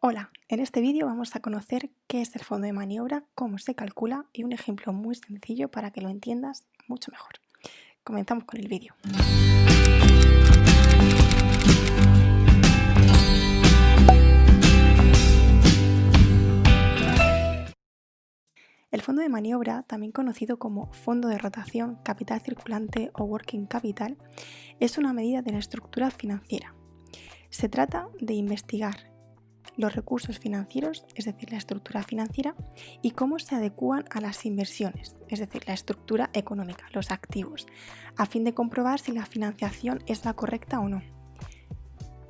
Hola, en este vídeo vamos a conocer qué es el fondo de maniobra, cómo se calcula y un ejemplo muy sencillo para que lo entiendas mucho mejor. Comenzamos con el vídeo. El fondo de maniobra, también conocido como fondo de rotación, capital circulante o working capital, es una medida de la estructura financiera. Se trata de investigar los recursos financieros, es decir, la estructura financiera, y cómo se adecúan a las inversiones, es decir, la estructura económica, los activos, a fin de comprobar si la financiación es la correcta o no,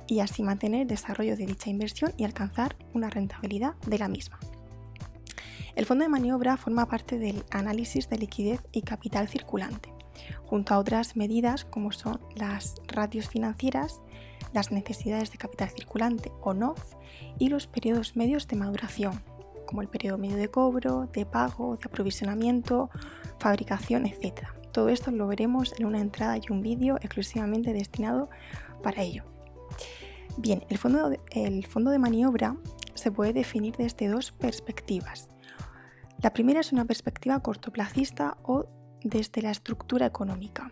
y así mantener el desarrollo de dicha inversión y alcanzar una rentabilidad de la misma. El fondo de maniobra forma parte del análisis de liquidez y capital circulante, junto a otras medidas como son las ratios financieras, las necesidades de capital circulante o NOF y los periodos medios de maduración, como el periodo medio de cobro, de pago, de aprovisionamiento, fabricación, etc. Todo esto lo veremos en una entrada y un vídeo exclusivamente destinado para ello. Bien, el fondo de maniobra se puede definir desde dos perspectivas. La primera es una perspectiva cortoplacista o desde la estructura económica.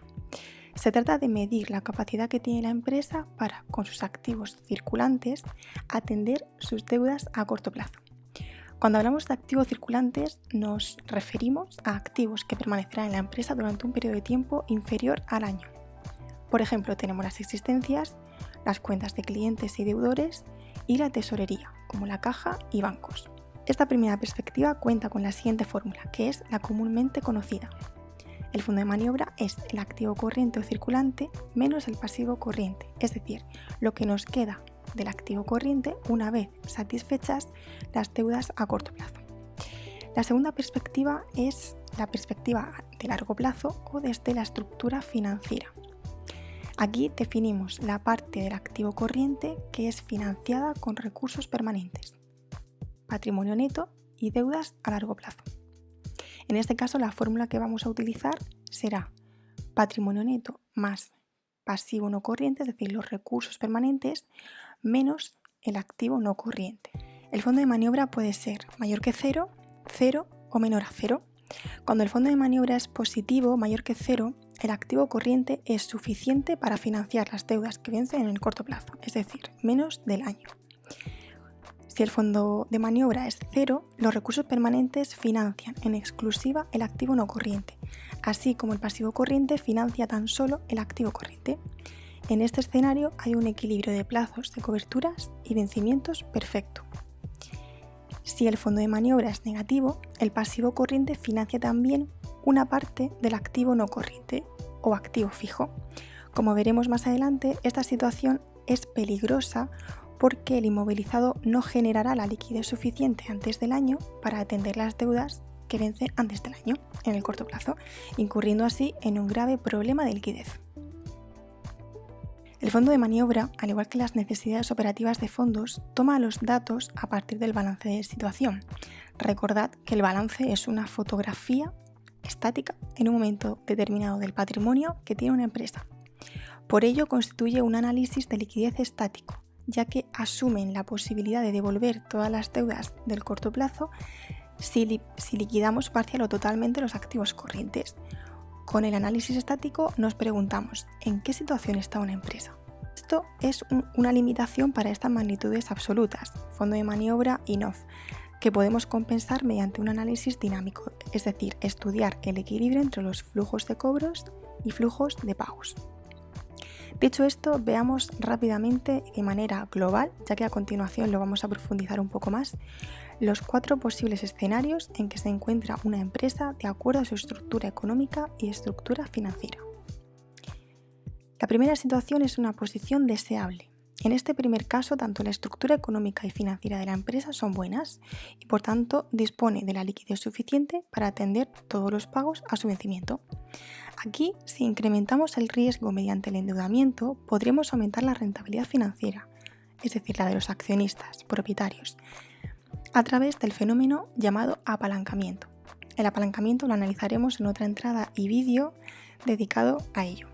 Se trata de medir la capacidad que tiene la empresa para, con sus activos circulantes, atender sus deudas a corto plazo. Cuando hablamos de activos circulantes, nos referimos a activos que permanecerán en la empresa durante un periodo de tiempo inferior al año. Por ejemplo, tenemos las existencias, las cuentas de clientes y deudores y la tesorería, como la caja y bancos. Esta primera perspectiva cuenta con la siguiente fórmula, que es la comúnmente conocida. El fondo de maniobra es el activo corriente o circulante menos el pasivo corriente, es decir, lo que nos queda del activo corriente una vez satisfechas las deudas a corto plazo. La segunda perspectiva es la perspectiva de largo plazo o desde la estructura financiera. Aquí definimos la parte del activo corriente que es financiada con recursos permanentes, patrimonio neto y deudas a largo plazo. En este caso, la fórmula que vamos a utilizar será patrimonio neto más pasivo no corriente, es decir, los recursos permanentes, menos el activo no corriente. El fondo de maniobra puede ser mayor que 0, 0 o menor a 0. Cuando el fondo de maniobra es positivo, mayor que 0, el activo corriente es suficiente para financiar las deudas que vencen en el corto plazo, es decir, menos del año. Si el fondo de maniobra es 0, los recursos permanentes financian en exclusiva el activo no corriente, así como el pasivo corriente financia tan solo el activo corriente. En este escenario hay un equilibrio de plazos de coberturas y vencimientos perfecto. Si el fondo de maniobra es negativo, el pasivo corriente financia también una parte del activo no corriente o activo fijo. Como veremos más adelante, esta situación es peligrosa porque el inmovilizado no generará la liquidez suficiente antes del año para atender las deudas que vencen antes del año, en el corto plazo, incurriendo así en un grave problema de liquidez. El fondo de maniobra, al igual que las necesidades operativas de fondos, toma los datos a partir del balance de situación. Recordad que el balance es una fotografía estática en un momento determinado del patrimonio que tiene una empresa. Por ello constituye un análisis de liquidez estático, ya que asumen la posibilidad de devolver todas las deudas del corto plazo si liquidamos parcial o totalmente los activos corrientes. Con el análisis estático nos preguntamos ¿en qué situación está una empresa? Esto es una limitación para estas magnitudes absolutas, fondo de maniobra y NOF, que podemos compensar mediante un análisis dinámico, es decir, estudiar el equilibrio entre los flujos de cobros y flujos de pagos. Dicho esto, veamos rápidamente de manera global, ya que a continuación lo vamos a profundizar un poco más, los 4 posibles escenarios en que se encuentra una empresa de acuerdo a su estructura económica y estructura financiera. La primera situación es una posición deseable. En este primer caso, tanto la estructura económica y financiera de la empresa son buenas y por tanto dispone de la liquidez suficiente para atender todos los pagos a su vencimiento. Aquí, si incrementamos el riesgo mediante el endeudamiento, podremos aumentar la rentabilidad financiera, es decir, la de los accionistas, propietarios, a través del fenómeno llamado apalancamiento. El apalancamiento lo analizaremos en otra entrada y vídeo dedicado a ello.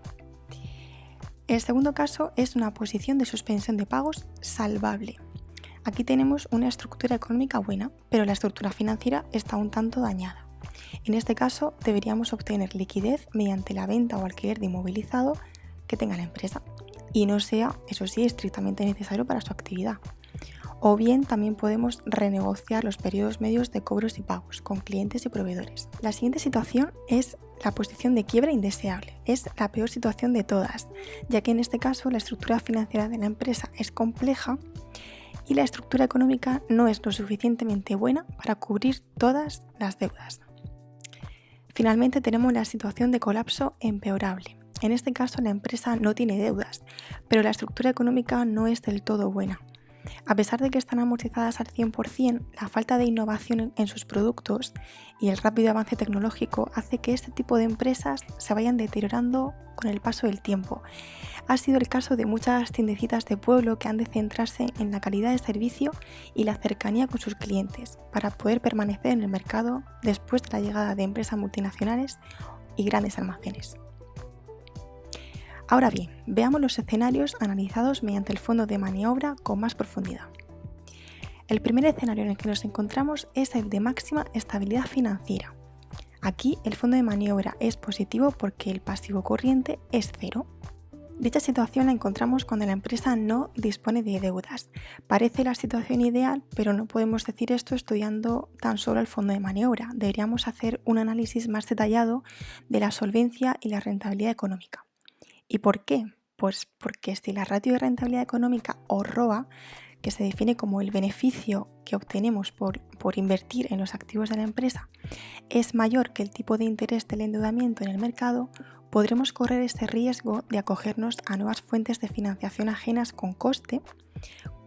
El segundo caso es una posición de suspensión de pagos salvable. Aquí tenemos una estructura económica buena, pero la estructura financiera está un tanto dañada. En este caso, deberíamos obtener liquidez mediante la venta o alquiler de inmovilizado que tenga la empresa y no sea, eso sí, estrictamente necesario para su actividad. O bien también podemos renegociar los periodos medios de cobros y pagos con clientes y proveedores. La siguiente situación es la posición de quiebra indeseable. Es la peor situación de todas, ya que en este caso la estructura financiera de la empresa es compleja y la estructura económica no es lo suficientemente buena para cubrir todas las deudas. Finalmente tenemos la situación de colapso empeorable. En este caso la empresa no tiene deudas, pero la estructura económica no es del todo buena. A pesar de que están amortizadas al 100%, la falta de innovación en sus productos y el rápido avance tecnológico hace que este tipo de empresas se vayan deteriorando con el paso del tiempo. Ha sido el caso de muchas tiendecitas de pueblo que han de centrarse en la calidad de servicio y la cercanía con sus clientes para poder permanecer en el mercado después de la llegada de empresas multinacionales y grandes almacenes. Ahora bien, veamos los escenarios analizados mediante el fondo de maniobra con más profundidad. El primer escenario en el que nos encontramos es el de máxima estabilidad financiera. Aquí el fondo de maniobra es positivo porque el pasivo corriente es cero. Dicha situación la encontramos cuando la empresa no dispone de deudas. Parece la situación ideal, pero no podemos decir esto estudiando tan solo el fondo de maniobra. Deberíamos hacer un análisis más detallado de la solvencia y la rentabilidad económica. ¿Y por qué? Pues porque si la ratio de rentabilidad económica o ROA, que se define como el beneficio que obtenemos por invertir en los activos de la empresa, es mayor que el tipo de interés del endeudamiento en el mercado, podremos correr este riesgo de acogernos a nuevas fuentes de financiación ajenas con coste,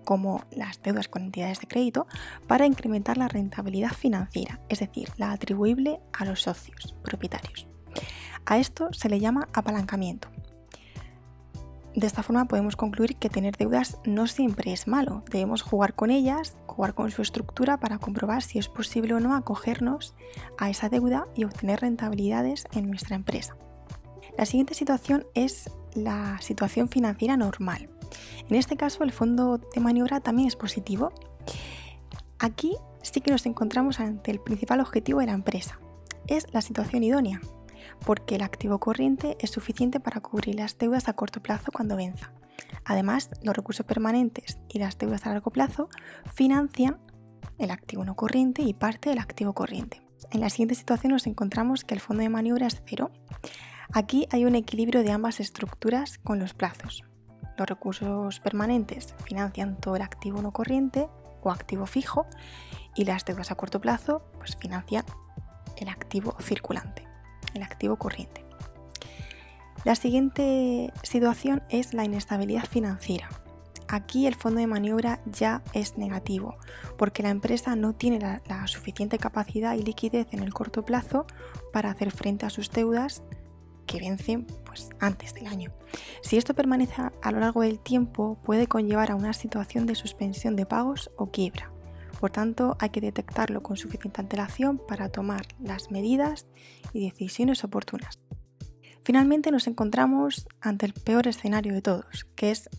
como las deudas con entidades de crédito, para incrementar la rentabilidad financiera, es decir, la atribuible a los socios propietarios. A esto se le llama apalancamiento. De esta forma podemos concluir que tener deudas no siempre es malo. Debemos jugar con ellas, jugar con su estructura para comprobar si es posible o no acogernos a esa deuda y obtener rentabilidades en nuestra empresa. La siguiente situación es la situación financiera normal. En este caso el fondo de maniobra también es positivo. Aquí sí que nos encontramos ante el principal objetivo de la empresa. Es la situación idónea, porque el activo corriente es suficiente para cubrir las deudas a corto plazo cuando venza. Además, los recursos permanentes y las deudas a largo plazo financian el activo no corriente y parte del activo corriente. En la siguiente situación nos encontramos que el fondo de maniobra es cero. Aquí hay un equilibrio de ambas estructuras con los plazos. Los recursos permanentes financian todo el activo no corriente o activo fijo y las deudas a corto plazo pues financian el activo circulante, el activo corriente. La siguiente situación es la inestabilidad financiera. Aquí el fondo de maniobra ya es negativo porque la empresa no tiene la suficiente capacidad y liquidez en el corto plazo para hacer frente a sus deudas que vencen antes del año. Si esto permanece a lo largo del tiempo, puede conllevar a una situación de suspensión de pagos o quiebra. Por tanto, hay que detectarlo con suficiente antelación para tomar las medidas y decisiones oportunas. Finalmente nos encontramos ante el peor escenario de todos, que es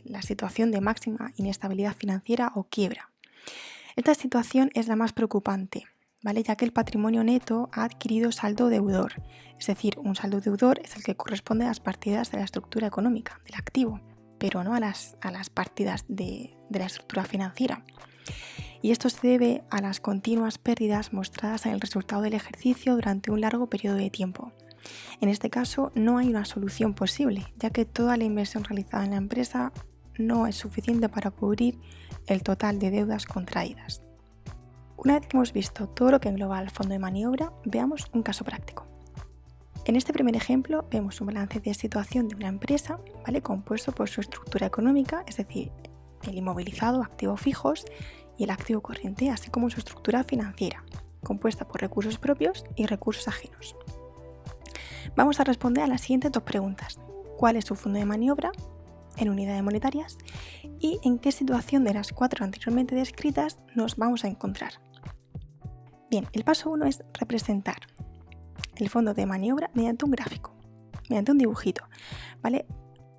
la situación de máxima inestabilidad financiera o quiebra. Esta situación es la más preocupante, ¿vale? Ya que el patrimonio neto ha adquirido saldo deudor, es decir, un saldo deudor es el que corresponde a las partidas de la estructura económica, del activo, pero no a las partidas de la estructura financiera. Y esto se debe a las continuas pérdidas mostradas en el resultado del ejercicio durante un largo periodo de tiempo. En este caso no hay una solución posible, ya que toda la inversión realizada en la empresa no es suficiente para cubrir el total de deudas contraídas. Una vez que hemos visto todo lo que engloba el fondo de maniobra, veamos un caso práctico. En este primer ejemplo vemos un balance de situación de una empresa, ¿vale?, compuesto por su estructura económica, es decir, el inmovilizado, activos fijos y el activo corriente, así como su estructura financiera, compuesta por recursos propios y recursos ajenos. Vamos a responder a las siguientes dos preguntas. ¿Cuál es su fondo de maniobra en unidades monetarias? ¿Y en qué situación de las 4 anteriormente descritas nos vamos a encontrar? Bien, el paso 1 es representar el fondo de maniobra mediante un gráfico, mediante un dibujito, ¿vale?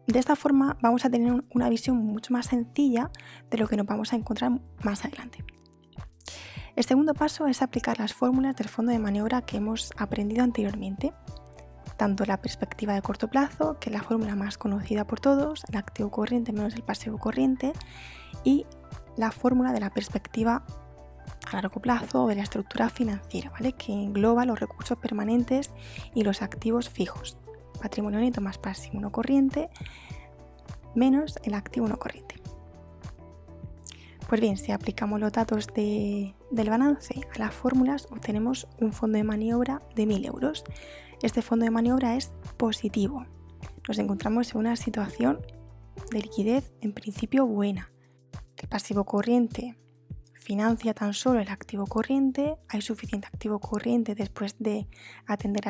De esta forma vamos a tener una visión mucho más sencilla de lo que nos vamos a encontrar más adelante. El segundo paso es aplicar las fórmulas del fondo de maniobra que hemos aprendido anteriormente, tanto la perspectiva de corto plazo, que es la fórmula más conocida por todos, el activo corriente menos el pasivo corriente, y la fórmula de la perspectiva a largo plazo o de la estructura financiera, ¿vale? Que engloba los recursos permanentes y los activos fijos, patrimonio neto más pasivo no corriente menos el activo no corriente. Pues bien, si aplicamos los datos del balance a las fórmulas, obtenemos un fondo de maniobra de 1.000 euros. Este fondo de maniobra es positivo. Nos encontramos en una situación de liquidez en principio buena. El pasivo corriente financia tan solo el activo corriente, hay suficiente activo corriente después de atender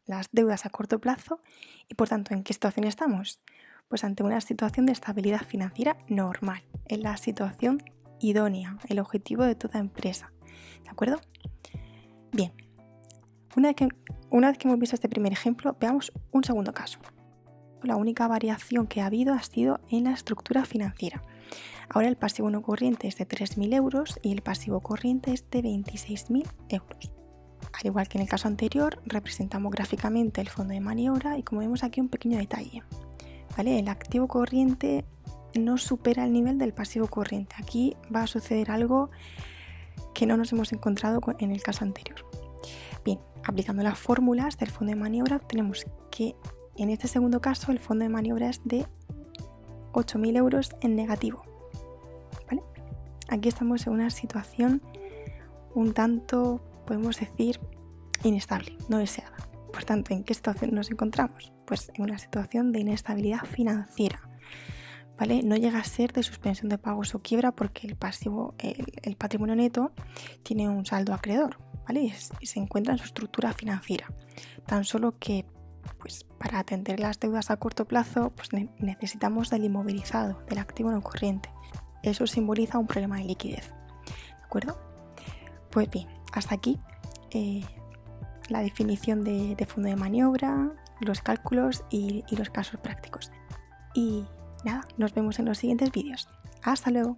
las deudas a corto plazo y por tanto, ¿en qué situación estamos? Pues ante una situación de estabilidad financiera normal, en la situación idónea, el objetivo de toda empresa, ¿de acuerdo? Bien, una vez que hemos visto este primer ejemplo, veamos un segundo caso. La única variación que ha habido ha sido en la estructura financiera. Ahora el pasivo no corriente es de 3.000 euros y el pasivo corriente es de 26.000 euros. Al igual que en el caso anterior, representamos gráficamente el fondo de maniobra y como vemos aquí un pequeño detalle, ¿vale? El activo corriente no supera el nivel del pasivo corriente. Aquí va a suceder algo que no nos hemos encontrado en el caso anterior. Bien, aplicando las fórmulas del fondo de maniobra, tenemos que en este segundo caso el fondo de maniobra es de 8.000 euros en negativo, ¿vale? Aquí estamos en una situación un tanto, podemos decir, inestable, no deseada. Por tanto, ¿en qué situación nos encontramos? Pues en una situación de inestabilidad financiera, ¿vale? No llega a ser de suspensión de pagos o quiebra porque el patrimonio neto tiene un saldo acreedor, ¿vale? Y se encuentra en su estructura financiera. Tan solo que pues, para atender las deudas a corto plazo pues, necesitamos del inmovilizado, del activo no corriente. Eso simboliza un problema de liquidez, ¿de acuerdo? Pues bien, hasta aquí la definición de fondo de maniobra, los cálculos y los casos prácticos. Y nada, nos vemos en los siguientes vídeos. ¡Hasta luego!